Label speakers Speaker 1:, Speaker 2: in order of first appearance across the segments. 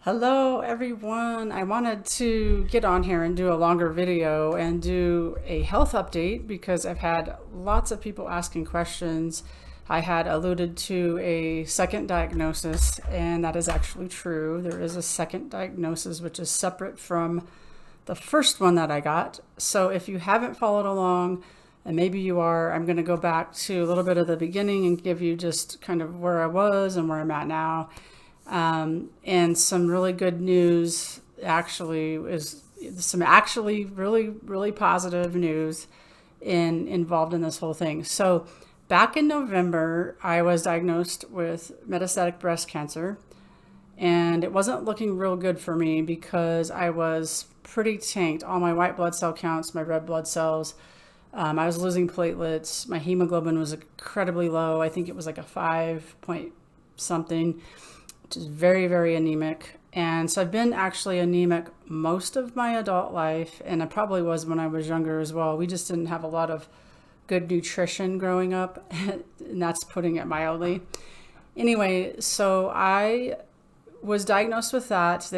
Speaker 1: Hello everyone. I wanted to get on here and do a longer video and do a health update because I've had lots of people asking questions. I had alluded to a second diagnosis, and that is actually true. There is a second diagnosis which is separate from the first one that I got. So if you haven't followed along, and maybe you are, I'm going to go back to a little bit of the beginning and give you just kind of where I was and where I'm at now. And some really good news actually is some actually really positive news involved in this whole thing. So back in November, I was diagnosed with metastatic breast cancer, and it wasn't looking real good for me because I was pretty tanked. All my white blood cell counts, my red blood cells, I was losing platelets. My hemoglobin was incredibly low. I think it was like a 5 point something, which is very anemic. And so I've been actually anemic most of my adult life, and I probably was when I was younger as well. We just didn't have a lot of good nutrition growing up, and that's putting it mildly. Anyway, so I was diagnosed with that.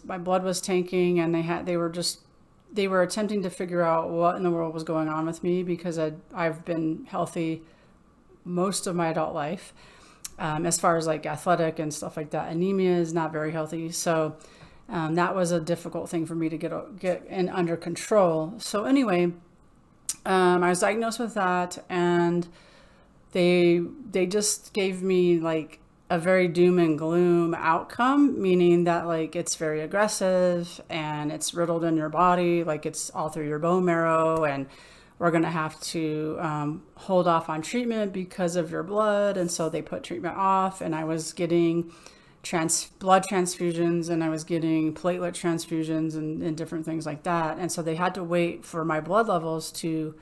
Speaker 1: My blood was tanking, and they were attempting to figure out what in the world was going on with me because I've been healthy most of my adult life. As far as like athletic and stuff like that, anemia is not very healthy. So that was a difficult thing for me to get in under control. So anyway, I was diagnosed with that, and they just gave me like a very doom and gloom outcome, meaning that like it's very aggressive and it's riddled in your body, like it's all through your bone marrow, and we're going to have to hold off on treatment because of your blood. And so they put treatment off, and I was getting blood transfusions, and I was getting platelet transfusions and different things like that. And so they had to wait for my blood levels to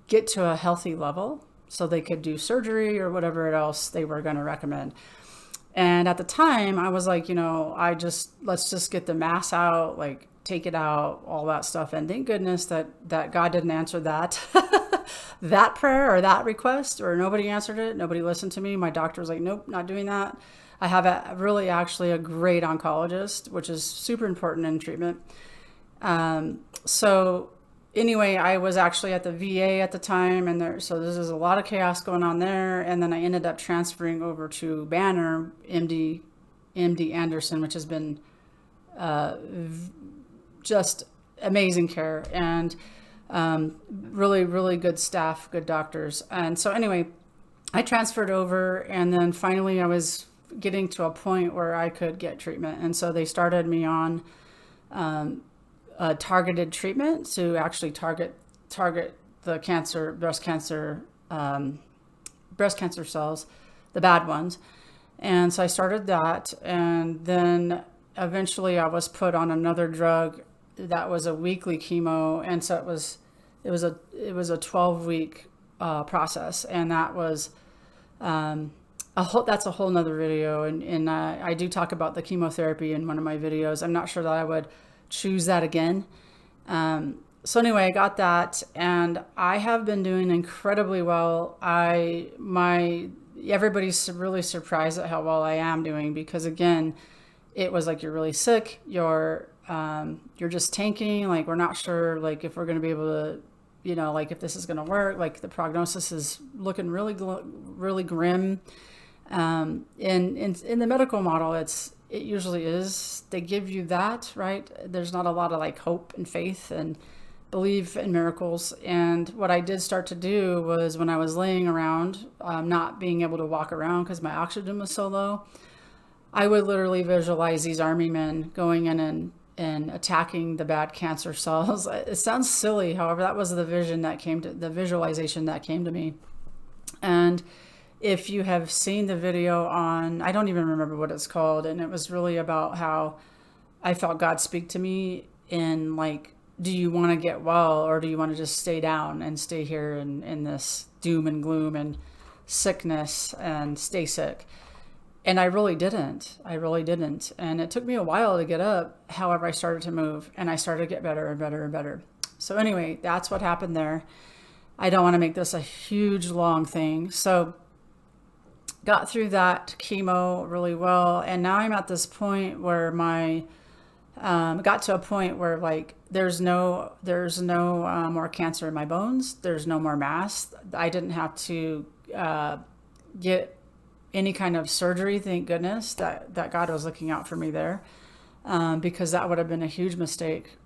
Speaker 1: get to a healthy level so they could do surgery or whatever else they were going to recommend. And at the time I was like, let's just get the mass out, like take it out, all that stuff. And thank goodness that God didn't answer that, that prayer or that request, or nobody answered it. Nobody listened to me. My doctor was like, nope, not doing that. I have actually a great oncologist, which is super important in treatment. So anyway, I was actually at the VA at the time, and so there's a lot of chaos going on there. And then I ended up transferring over to Banner, MD Anderson, which has been just amazing care, and really good staff, good doctors. And so anyway, I transferred over, and then finally I was getting to a point where I could get treatment. And so they started me on targeted treatment to actually target the breast cancer cells, the bad ones. And so I started that, and then eventually I was put on another drug that was a weekly chemo. And so it was a 12-week process, and that was that's a whole nother video. And I do talk about the chemotherapy in one of my videos. I'm not sure that I would choose that again. So anyway, I got that, and I have been doing incredibly well. Everybody's really surprised at how well I am doing, because again, it was like, you're really sick, you're just tanking, like we're not sure like if we're going to be able to, like if this is going to work, like the prognosis is looking really grim. In the medical model, it usually is. They give you that, right? There's not a lot of like hope and faith and believe in miracles. And what I did start to do was, when I was laying around, not being able to walk around because my oxygen was so low, I would literally visualize these army men going in and attacking the bad cancer cells. It sounds silly, however, that was the visualization that came to me. And if you have seen the video on, I don't even remember what it's called, and it was really about how I felt God speak to me in like, do you want to get well, or do you want to just stay down and stay here in this doom and gloom and sickness and stay sick? And I really didn't. And it took me a while to get up. However, I started to move, and I started to get better and better and better. So anyway, that's what happened there. I don't want to make this a huge long thing. So got through that chemo really well. And now I'm at this point where my got to a point where like there's no more cancer in my bones. There's no more mass. I didn't have to get any kind of surgery. Thank goodness that God was looking out for me there, because that would have been a huge mistake.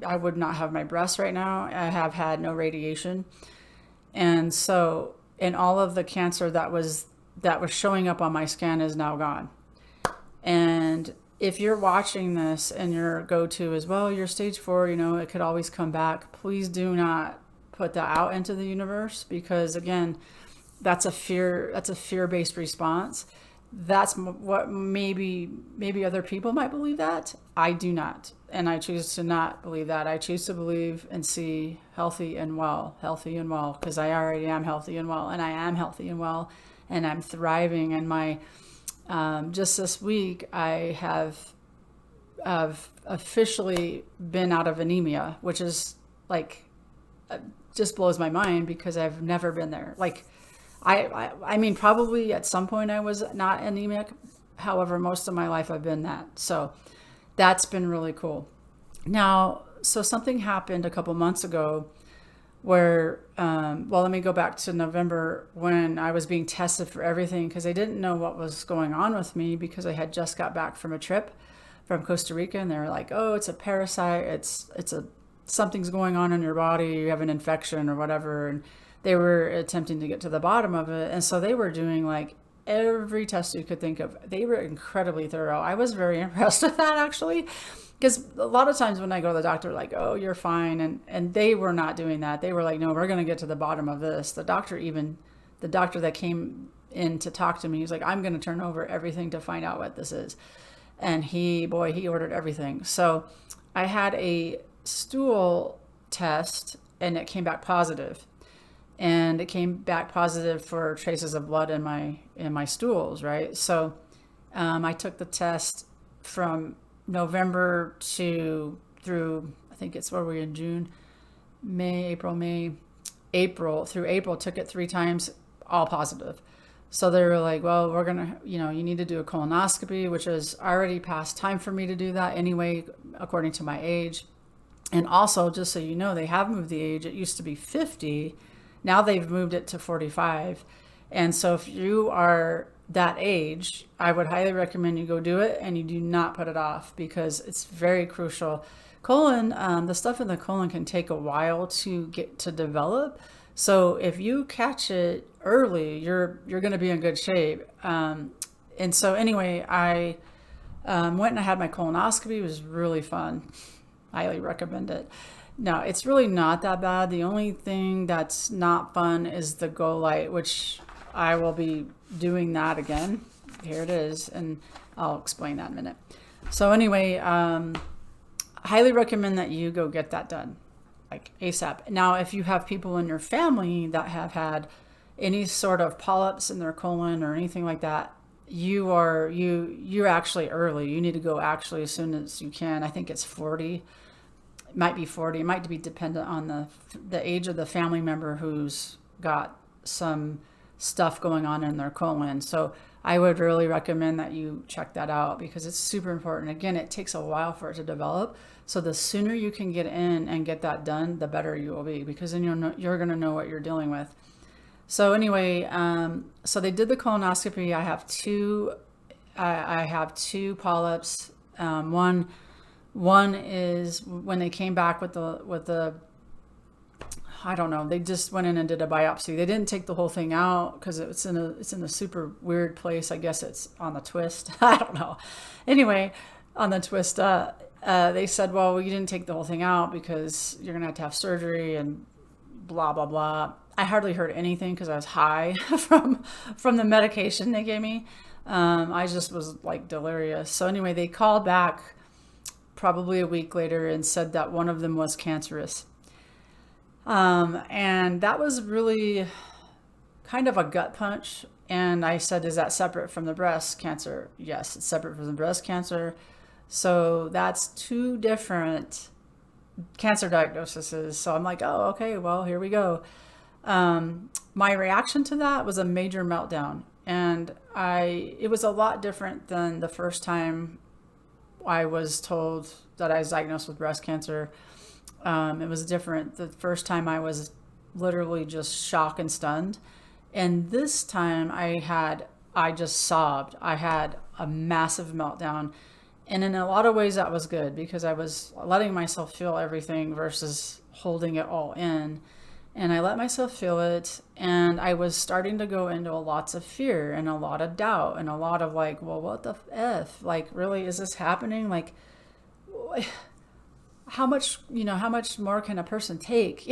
Speaker 1: I would not have my breasts right now. I have had no radiation, and so and all of the cancer that was showing up on my scan is now gone. And if you're watching this and your go-to is, well, you're stage 4, it could always come back. Please do not put that out into the universe, because again, that's a fear-based response. That's what maybe other people might believe that. I do not. And I choose to not believe that. I choose to believe and see healthy and well, because I already am healthy and well, and I am healthy and well, and I'm thriving. And my just this week, I have officially been out of anemia, which is like just blows my mind, because I've never been there. Like, I mean, probably at some point I was not anemic. However, most of my life I've been that. So that's been really cool. Now, so something happened a couple months ago where, well, let me go back to November when I was being tested for everything, because I didn't know what was going on with me, because I had just got back from a trip from Costa Rica, and they were like, oh, it's a parasite. Something's going on in your body. You have an infection or whatever. And they were attempting to get to the bottom of it. And so they were doing like every test you could think of. They were incredibly thorough. I was very impressed with that, actually, because a lot of times when I go to the doctor, like, oh, you're fine. And they were not doing that. They were like, no, we're going to get to the bottom of this. The doctor that came in to talk to me, he's like, I'm going to turn over everything to find out what this is. And he ordered everything. So I had a stool test, and it came back positive. And it came back positive for traces of blood in my stools, right? So I took the test from November through, I think it's where we're in June, April through April, took it 3 times, all positive. So they were like, well, we're going to, you need to do a colonoscopy, which is already past time for me to do that anyway, according to my age. And also, just so you know, they have moved the age. It used to be 50. Now they've moved it to 45. And so if you are that age, I would highly recommend you go do it, and you do not put it off, because it's very crucial. Colon, the stuff in the colon can take a while to get to develop. So if you catch it early, you're going to be in good shape. And so anyway, I went and I had my colonoscopy. It was really fun. Highly recommend it. No, it's really not that bad. The only thing that's not fun is the Go Light, which I will be doing that again. Here it is, and I'll explain that in a minute. So anyway, highly recommend that you go get that done, like ASAP. Now, if you have people in your family that have had any sort of polyps in their colon or anything like that, you're actually early. You need to go actually as soon as you can. I think it's 40. It might be 40. It might be dependent on the age of the family member who's got some stuff going on in their colon. So I would really recommend that you check that out, because it's super important. Again, it takes a while for it to develop. So the sooner you can get in and get that done, the better you will be, because then you're going to know what you're dealing with. So anyway, so they did the colonoscopy. I have two polyps. One is when they came back with the I don't know, they just went in and did a biopsy. They didn't take the whole thing out because it's in a super weird place. I guess it's on the twist. I don't know. Anyway, on the twist, they said, well, you didn't take the whole thing out because you're gonna have to have surgery and blah blah blah. I hardly heard anything because I was high from the medication they gave me. I just was like delirious. So anyway, they called back probably a week later and said that one of them was cancerous. And that was really kind of a gut punch. And I said, is that separate from the breast cancer? Yes, it's separate from the breast cancer. So that's 2 different cancer diagnoses. So I'm like, oh, okay, well, here we go. My reaction to that was a major meltdown. And it was a lot different than the first time I was told that I was diagnosed with breast cancer. It was different. The first time I was literally just shocked and stunned. And this time I just sobbed. I had a massive meltdown. And in a lot of ways that was good because I was letting myself feel everything versus holding it all in. And I let myself feel it. And I was starting to go into lots of fear and a lot of doubt and a lot of like, well, what the F? Like, really, is this happening? Like, how much more can a person take?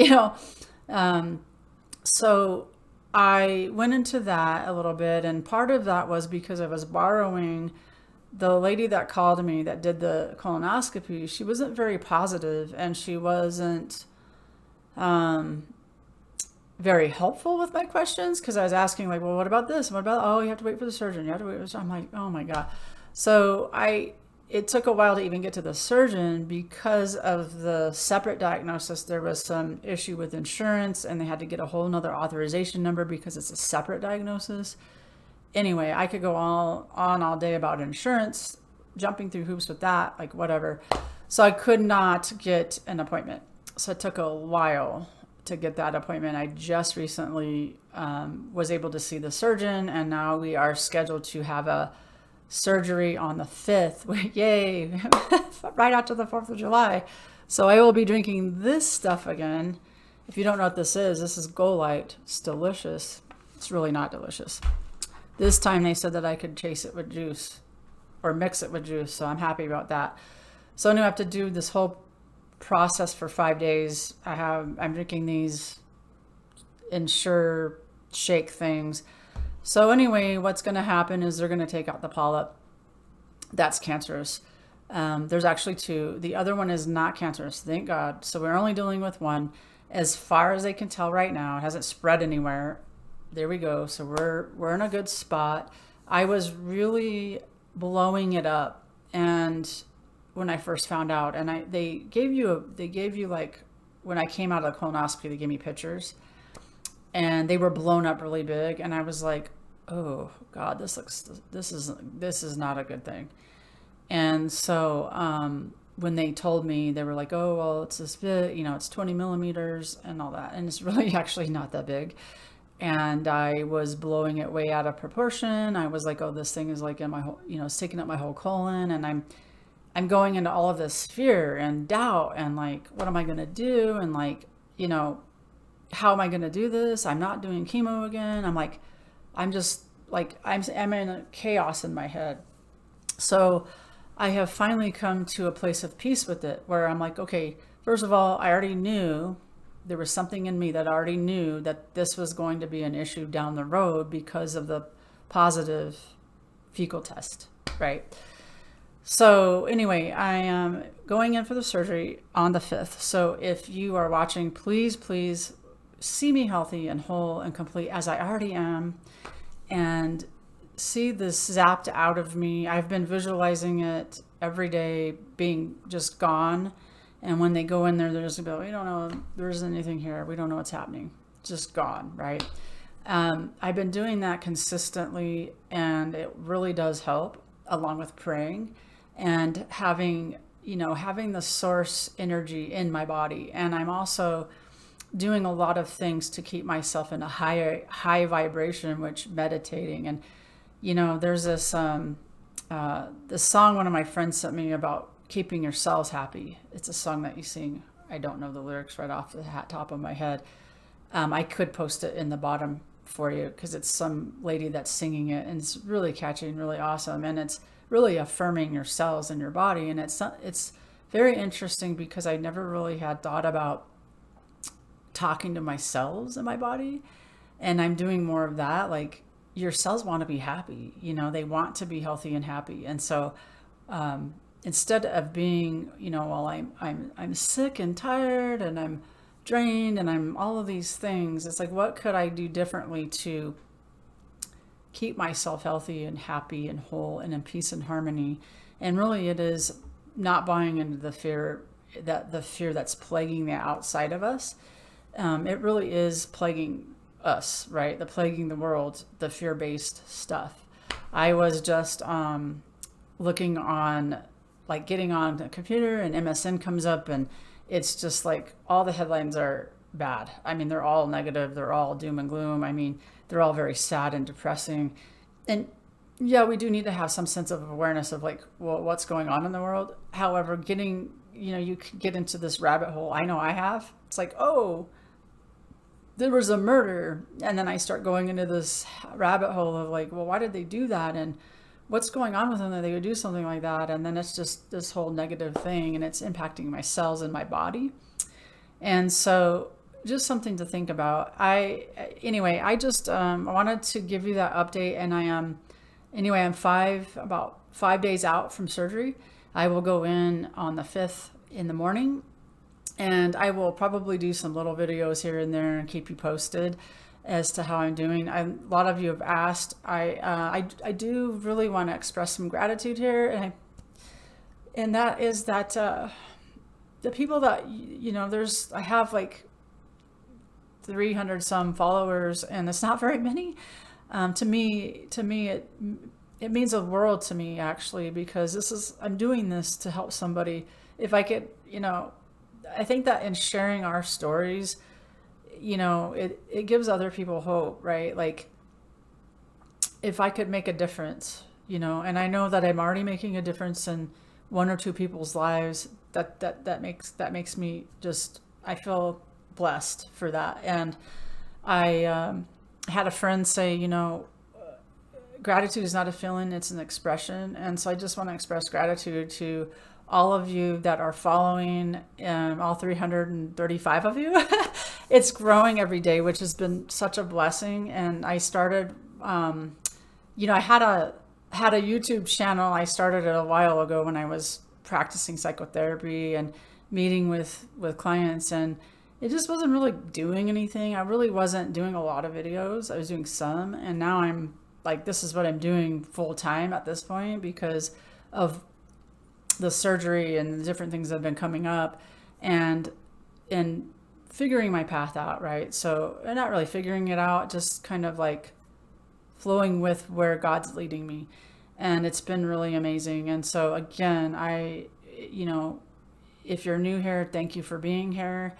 Speaker 1: So I went into that a little bit. And part of that was because I was borrowing the lady that called me that did the colonoscopy. She wasn't very positive and she wasn't very helpful with my questions because I was asking like, well, what about this? What about, oh, you have to wait for the surgeon. You have to wait for the surgeon. I'm like, oh my God. So it took a while to even get to the surgeon because of the separate diagnosis. There was some issue with insurance and they had to get a whole nother authorization number because it's a separate diagnosis. Anyway, I could go all day about insurance, jumping through hoops with that, like whatever. So I could not get an appointment. So it took a while to get that appointment. I just recently was able to see the surgeon, and now we are scheduled to have a surgery on the 5th. Yay! Right after the 4th of July. So I will be drinking this stuff again. If you don't know what this is Golite. It's delicious. It's really not delicious. This time they said that I could chase it with juice or mix it with juice. So I'm happy about that. So now I have to do this whole process for 5 days. I'm drinking these Ensure shake things. So anyway, what's going to happen is they're going to take out the polyp. That's cancerous. There's actually 2. The other one is not cancerous, thank God. So we're only dealing with one. As far as they can tell right now, it hasn't spread anywhere. There we go. So we're in a good spot. I was really blowing it up, and when I first found out, and they gave you like, when I came out of the colonoscopy, they gave me pictures, and they were blown up really big, and I was like, oh God, this is not a good thing. And so when they told me, they were like, oh well, it's this big, it's 20 millimeters and all that, and it's really actually not that big. And I was blowing it way out of proportion. I was like, oh, this thing is like in my whole, it's taking up my whole colon. And I'm going into all of this fear and doubt and like, what am I going to do? And like, how am I going to do this? I'm not doing chemo again. I'm just like, I'm in a chaos in my head. So I have finally come to a place of peace with it where I'm like, okay, first of all, I already knew there was something in me that already knew that this was going to be an issue down the road because of the positive fecal test, right? So anyway, I am going in for the surgery on the 5th. So if you are watching, please see me healthy and whole and complete as I already am, and see this zapped out of me. I've been visualizing it every day being just gone. And when they go in there, they're just going to be like, we don't know, there isn't anything here. We don't know what's happening. Just gone, right? I've been doing that consistently, and it really does help, along with praying and having the source energy in my body. And I'm also doing a lot of things to keep myself in a high vibration, which meditating. And, there's this song one of my friends sent me about keeping yourselves happy. It's a song that you sing. I don't know the lyrics right off the top of my head. I could post it in the bottom for you because it's some lady that's singing it, and it's really catchy and really awesome, and it's really affirming your cells and your body. And it's very interesting because I never really had thought about talking to my cells in my body, and I'm doing more of that. Like, your cells want to be happy, they want to be healthy and happy. And so instead of being, well, I'm sick and tired and I'm drained and I'm all of these things, it's like, what could I do differently to keep myself healthy and happy and whole and in peace and harmony? And really, it is not buying into the fear that's plaguing the outside of us. It really is plaguing us, right? The plaguing the world, the fear-based stuff. I was just looking on, like getting on the computer, and MSN comes up, and it's just like all the headlines are bad. I mean, they're all negative. They're all doom and gloom. I mean, they're all very sad and depressing. And yeah, we do need to have some sense of awareness of like, well, what's going on in the world. However, getting, you can get into this rabbit hole. I know I have. It's like, oh, there was a murder. And then I start going into this rabbit hole of like, well, why did they do that? And what's going on with them that they would do something like that? And then it's just this whole negative thing, and it's impacting my cells in my body. And so just something to think about. I just wanted to give you that update, and I'm about 5 days out from surgery. I will go in on the 5th in the morning, and I will probably do some little videos here and there and keep you posted as to how I'm doing. A lot of you have asked. I do really want to express some gratitude here, and that is that the people that I have like 300 some followers, and it's not very many. To me, it means a world to me, actually, because I'm doing this to help somebody. If I could, I think that in sharing our stories, it gives other people hope, right? Like if I could make a difference, and I know that I'm already making a difference in one or two people's lives, that makes me just, I feel blessed for that. And I had a friend say, gratitude is not a feeling, it's an expression. And so I just want to express gratitude to all of you that are following, all 335 of you. It's growing every day, which has been such a blessing. And I started, I had a YouTube channel. I started it a while ago when I was practicing psychotherapy and meeting with clients, and it just wasn't really doing anything. I really wasn't doing a lot of videos. I was doing some, and now I'm like, this is what I'm doing full time at this point because of the surgery and the different things that have been coming up, and figuring my path out, right? So I'm not really figuring it out, just kind of like flowing with where God's leading me. And it's been really amazing. And so again, if you're new here, thank you for being here.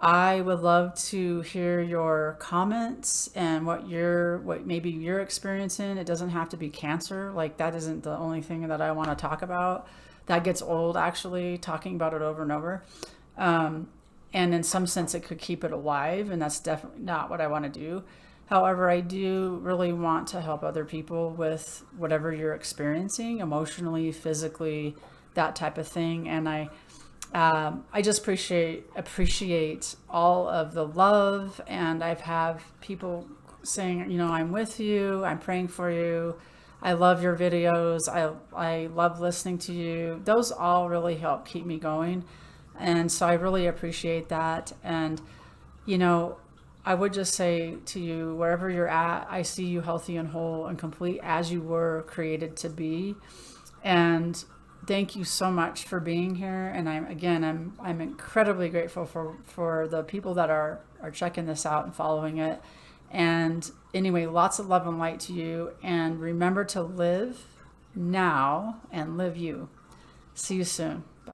Speaker 1: I would love to hear your comments and what maybe you're experiencing. It doesn't have to be cancer. Like that isn't the only thing that I want to talk about. That gets old, actually, talking about it over and over. And in some sense, it could keep it alive, and that's definitely not what I want to do. However, I do really want to help other people with whatever you're experiencing, emotionally, physically, that type of thing. And I just appreciate all of the love, and I've had people saying, I'm with you, I'm praying for you, I love your videos, I love listening to you. Those all really help keep me going, and so I really appreciate that. And I would just say to you, wherever you're at, I see you healthy and whole and complete as you were created to be. And thank you so much for being here. And I'm incredibly grateful for the people that are checking this out and following it. And anyway, lots of love and light to you. And remember to live now and live you. See you soon.